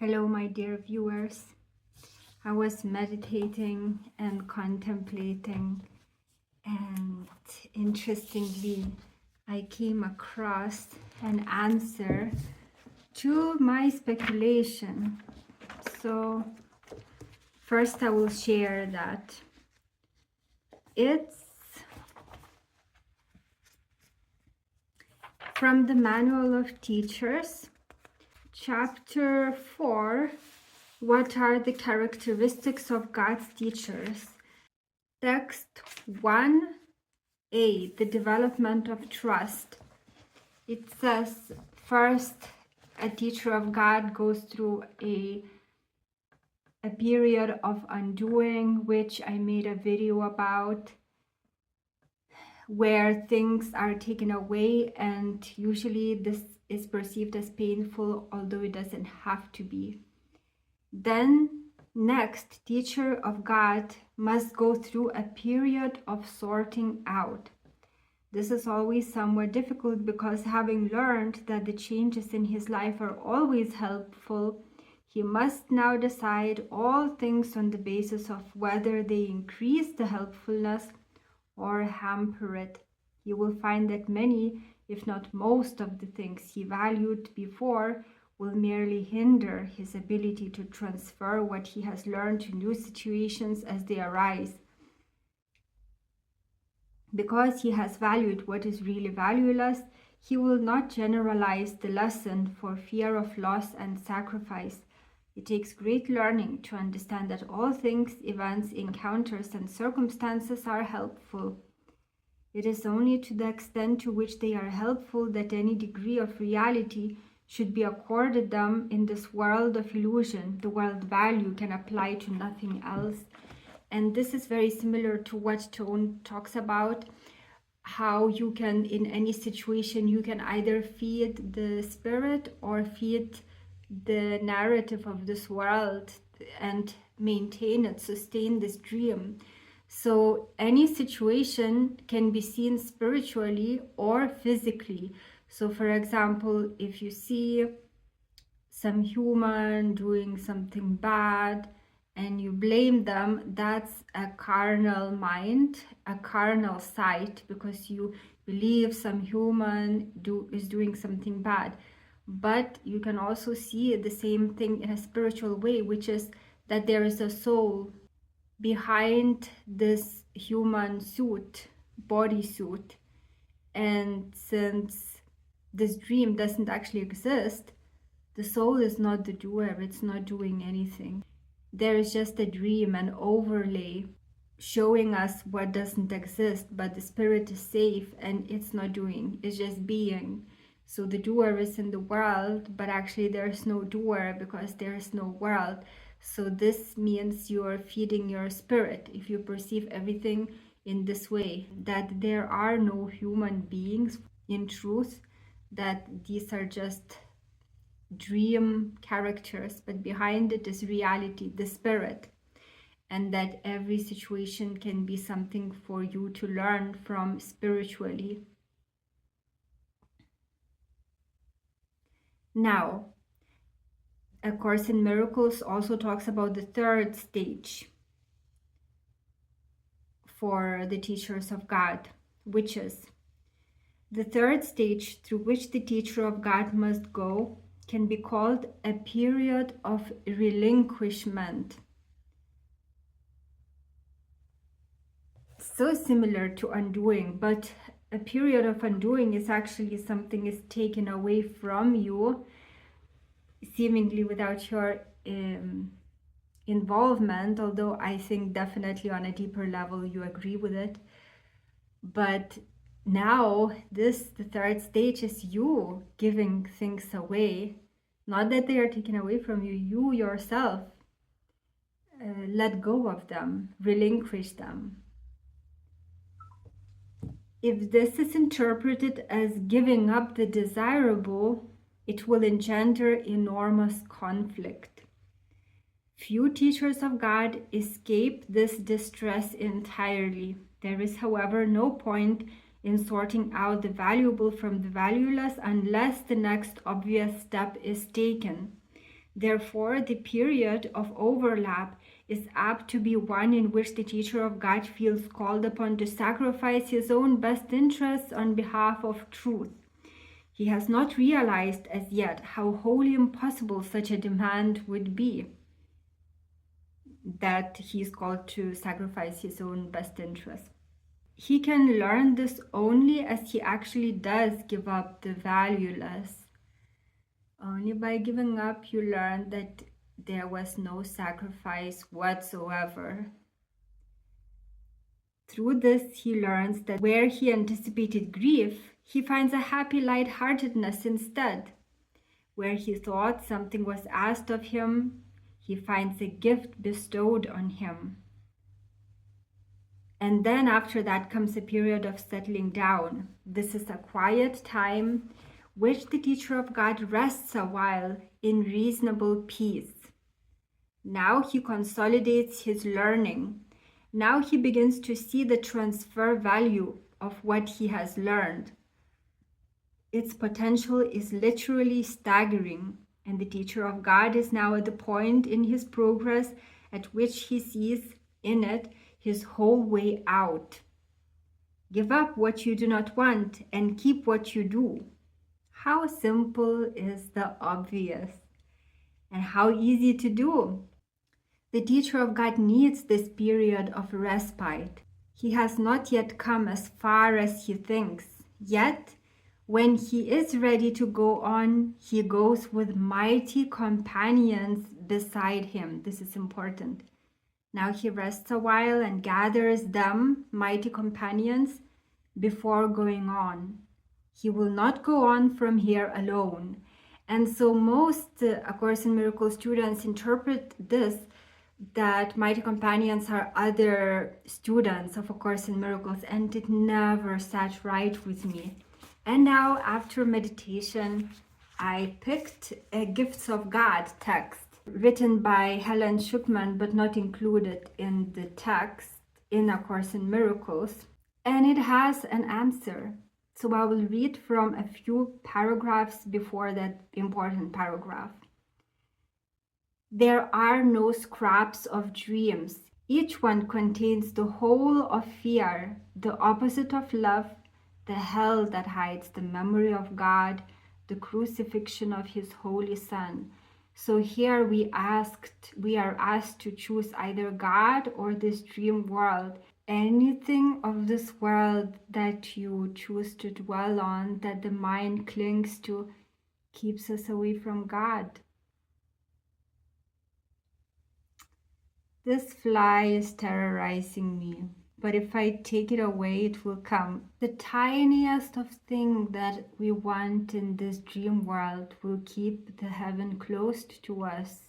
Hello, my dear viewers. I was meditating and contemplating, and interestingly, I came across an answer to my speculation. So, first, I will share that it's from the Manual of Teachers, Chapter 4. What are the characteristics of God's teachers? Text 1a, the development of trust. It says, first, a teacher of God goes through a period of undoing, which I made a video about, where things are taken away, and usually this is perceived as painful, although it doesn't have to be. Then next, teacher of God must go through a period of sorting out. This is always somewhat difficult because, having learned that the changes in his life are always helpful, he must now decide all things on the basis of whether they increase the helpfulness or hamper it. You will find that many, if not most, of the things he valued before will merely hinder his ability to transfer what he has learned to new situations as they arise. Because he has valued what is really valueless, he will not generalize the lesson for fear of loss and sacrifice. It takes great learning to understand that all things, events, encounters, and circumstances are helpful. It is only to the extent to which they are helpful that any degree of reality should be accorded them in this world of illusion. The world value can apply to nothing else. And this is very similar to what Tone talks about, how you can, in any situation, you can either feed the spirit or feed the narrative of this world and maintain it, sustain this dream. So any situation can be seen spiritually or physically. So for example, if you see some human doing something bad and you blame them, that's a carnal mind, a carnal sight, because you believe some human is doing something bad. But you can also see the same thing in a spiritual way, which is that there is a soul behind this human suit, bodysuit. And since this dream doesn't actually exist, the soul is not the doer, it's not doing anything. There is just a dream, an overlay showing us what doesn't exist, but the spirit is safe and it's not doing, it's just being. So the doer is in the world, but actually there's no doer because there's no world. So this means you're feeding your spirit if you perceive everything in this way, that there are no human beings in truth, that these are just dream characters, but behind it is reality, the spirit, and that every situation can be something for you to learn from spiritually. Now, A Course in Miracles also talks about the third stage for the teachers of God, which is the third stage through which the teacher of God must go can be called a period of relinquishment. So similar to undoing, but a period of undoing is actually something is taken away from you, seemingly without your involvement, although I think definitely on a deeper level you agree with it. But now the third stage is you giving things away, not that they are taken away from you, you yourself let go of them, relinquish them. If this is interpreted as giving up the desirable, it will engender enormous conflict. Few teachers of God escape this distress entirely. There is, however, no point in sorting out the valuable from the valueless unless the next obvious step is taken. Therefore, the period of overlap is apt to be one in which the teacher of God feels called upon to sacrifice his own best interests on behalf of truth. He has not realized as yet how wholly impossible such a demand would be, that he is called to sacrifice his own best interests. He can learn this only as he actually does give up the valueless. Only by giving up you learn that there was no sacrifice whatsoever. Through this, he learns that where he anticipated grief, he finds a happy lightheartedness instead. Where he thought something was asked of him, he finds a gift bestowed on him. And then after that comes a period of settling down. This is a quiet time which the teacher of God rests a while in reasonable peace. Now he consolidates his learning. Now he begins to see the transfer value of what he has learned. Its potential is literally staggering, and the teacher of God is now at the point in his progress at which he sees in it his whole way out. Give up what you do not want and keep what you do. How simple is the obvious, and how easy to do. The teacher of God needs this period of respite. He has not yet come as far as he thinks. Yet, when he is ready to go on, he goes with mighty companions beside him. This is important. Now he rests a while and gathers them, mighty companions, before going on. He will not go on from here alone. And so most A Course in Miracles students interpret this, that mighty companions are other students of A Course in Miracles, and it never sat right with me. And now, after meditation, I picked a Gifts of God text written by Helen Schuckman, but not included in the text in A Course in Miracles, and it has an answer. So I will read from a few paragraphs before that important paragraph. There are no scraps of dreams. Each one contains the whole of fear, the opposite of love, the hell that hides the memory of God, the crucifixion of his holy Son. So here we are asked to choose either God or this dream world. Anything of this world that you choose to dwell on, that the mind clings to, keeps us away from God. This fly is terrorizing me, but if I take it away, it will come. The tiniest of things that we want in this dream world will keep the heaven closed to us.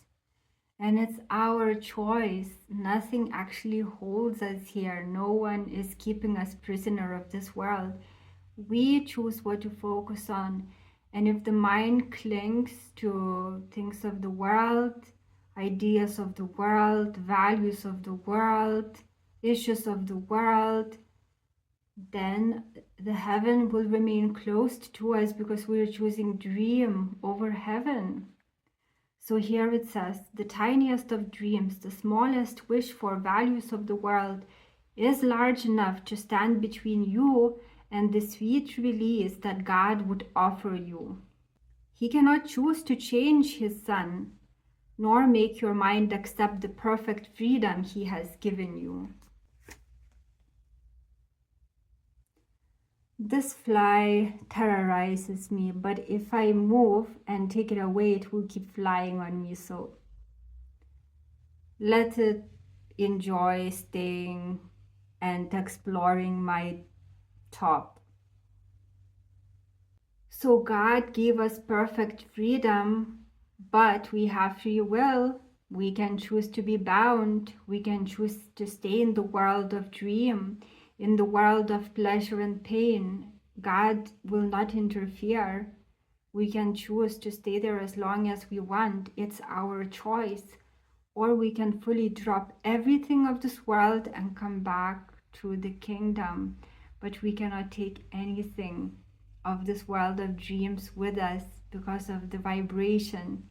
And it's our choice. Nothing actually holds us here. No one is keeping us prisoner of this world. We choose what to focus on. And if the mind clings to things of the world, ideas of the world, values of the world, issues of the world, then the heaven will remain closed to us because we are choosing dream over heaven. So here it says, the tiniest of dreams, the smallest wish for values of the world is large enough to stand between you and the sweet release that God would offer you. He cannot choose to change his Son, nor make your mind accept the perfect freedom he has given you. This fly terrorizes me, but if I move and take it away, it will keep flying on me. So let it enjoy staying and exploring my top. So God gave us perfect freedom, but we have free will. We can choose to be bound. We can choose to stay in the world of dream, in the world of pleasure and pain. God will not interfere. We can choose to stay there as long as we want. It's our choice. Or we can fully drop everything of this world and come back to the kingdom. But we cannot take anything of this world of dreams with us because of the vibration.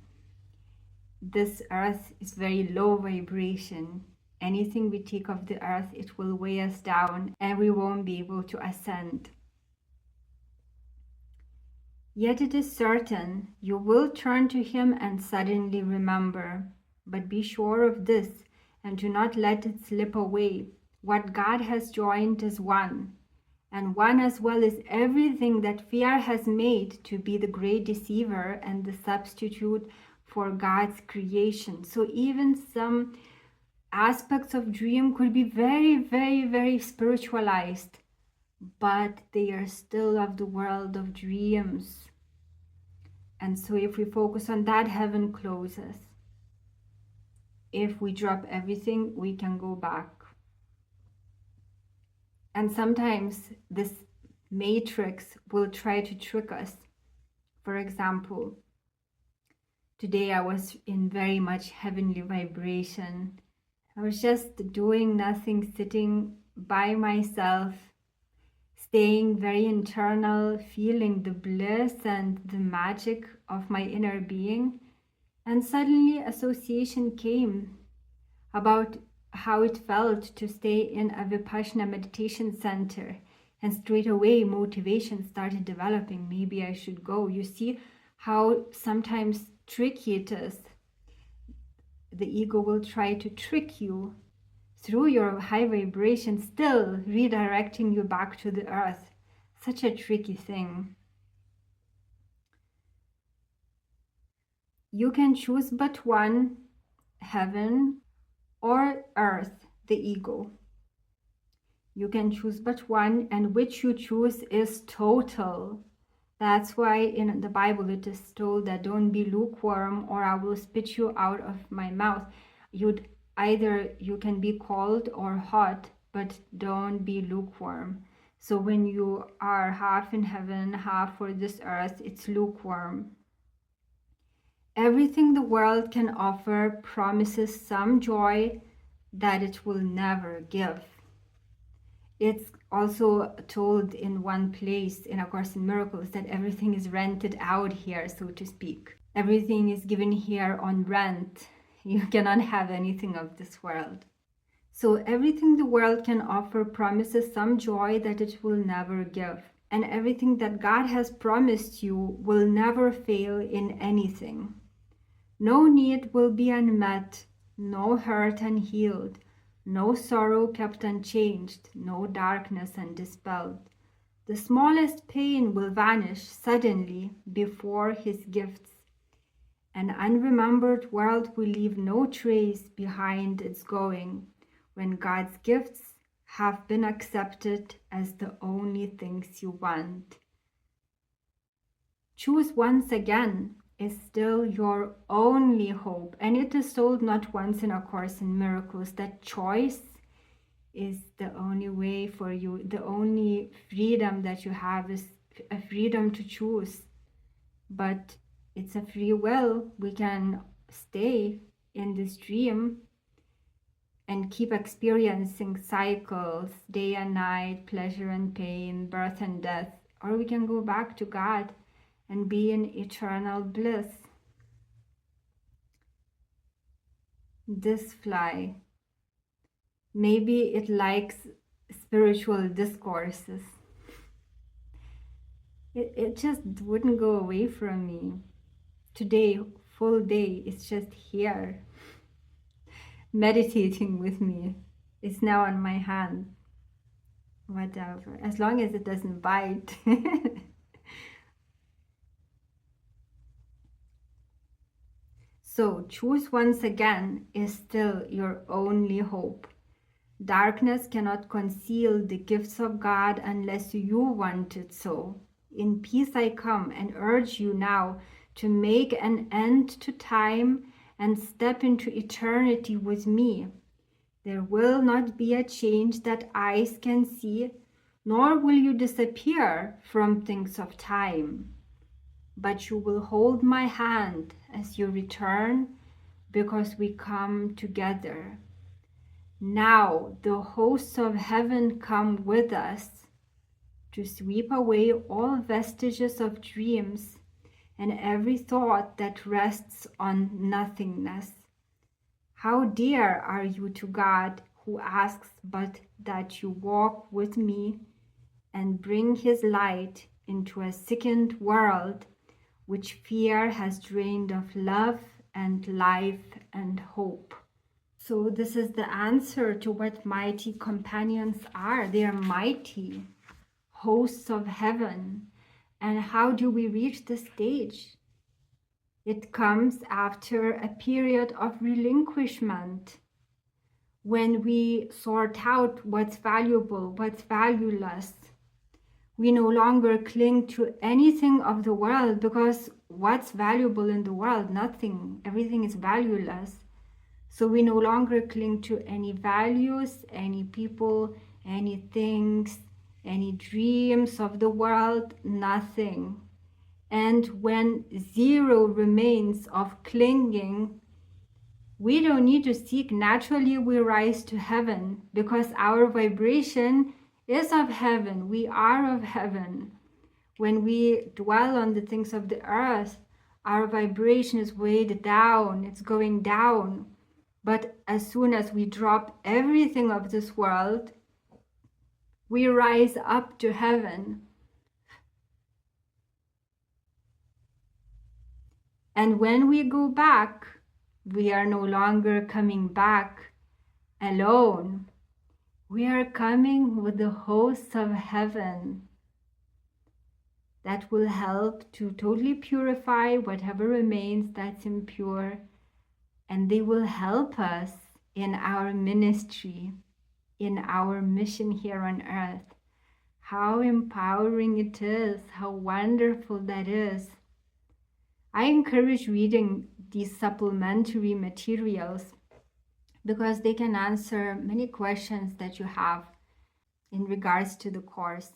this earth is very low vibration. Anything we take of the earth, it will weigh us down and we won't be able to ascend. Yet it is certain you will turn to him and suddenly remember. But be sure of this, and do not let it slip away. What God has joined is one, and one as well is everything that fear has made to be the great deceiver and the substitute for God's creation. So even some aspects of dream could be very, very, very spiritualized, but they are still of the world of dreams. And so if we focus on that, heaven closes. If we drop everything, we can go back. And sometimes this matrix will try to trick us. For example, today I was in very much heavenly vibration. I was just doing nothing, sitting by myself, staying very internal, feeling the bliss and the magic of my inner being. And suddenly association came about how it felt to stay in a Vipassana meditation center. And straight away motivation started developing. Maybe I should go. You see how sometimes tricky it is. The ego will try to trick you through your high vibration, still redirecting you back to the earth. Such a tricky thing. You can choose but one, heaven or earth, the ego. You can choose but one, and which you choose is total. That's why in the Bible it is told that don't be lukewarm or I will spit you out of my mouth. You can be cold or hot, but don't be lukewarm. So when you are half in heaven, half for this earth, it's lukewarm. Everything the world can offer promises some joy that it will never give. It's also told in one place in A Course in Miracles that everything is rented out here, so to speak. Everything is given here on rent. You cannot have anything of this world. So everything the world can offer promises some joy that it will never give. And everything that God has promised you will never fail in anything. No need will be unmet, no hurt unhealed, no sorrow kept unchanged, no darkness undispelled. The smallest pain will vanish suddenly before his gifts. An unremembered world will leave no trace behind its going when God's gifts have been accepted as the only things you want. Choose once again is still your only hope. And it is told not once in A Course in Miracles that choice is the only way for you. The only freedom that you have is a freedom to choose. But it's a free will. We can stay in this dream and keep experiencing cycles, day and night, pleasure and pain, birth and death. Or we can go back to God and be in eternal bliss. This fly, maybe it likes spiritual discourses. It just wouldn't go away from me. Today, full day, it's just here, meditating with me. It's now on my hand. Whatever, as long as it doesn't bite. So choose once again is still your only hope. Darkness cannot conceal the gifts of God unless you want it so. In peace I come and urge you now to make an end to time and step into eternity with me. There will not be a change that eyes can see, nor will you disappear from things of time. But you will hold my hand as you return, because we come together. Now the hosts of heaven come with us to sweep away all vestiges of dreams and every thought that rests on nothingness. How dear are you to God, who asks but that you walk with me and bring his light into a sickened world which fear has drained of love and life and hope. So this is the answer to what mighty companions are. They are mighty hosts of heaven. And how do we reach this stage? It comes after a period of relinquishment, when we sort out what's valuable, what's valueless. We no longer cling to anything of the world, because what's valuable in the world? Nothing. Everything is valueless. So we no longer cling to any values, any people, any things, any dreams of the world, nothing. And when zero remains of clinging, we don't need to seek. Naturally, we rise to heaven because our vibration is of heaven. We are of heaven. When we dwell on the things of the earth, our vibration is weighed down. It's going down. But as soon as we drop everything of this world, we rise up to heaven. And when we go back, we are no longer coming back alone. We are coming with the hosts of heaven that will help to totally purify whatever remains that's impure. And they will help us in our ministry, in our mission here on earth. How empowering it is, how wonderful that is. I encourage reading these supplementary materials because they can answer many questions that you have in regards to the course.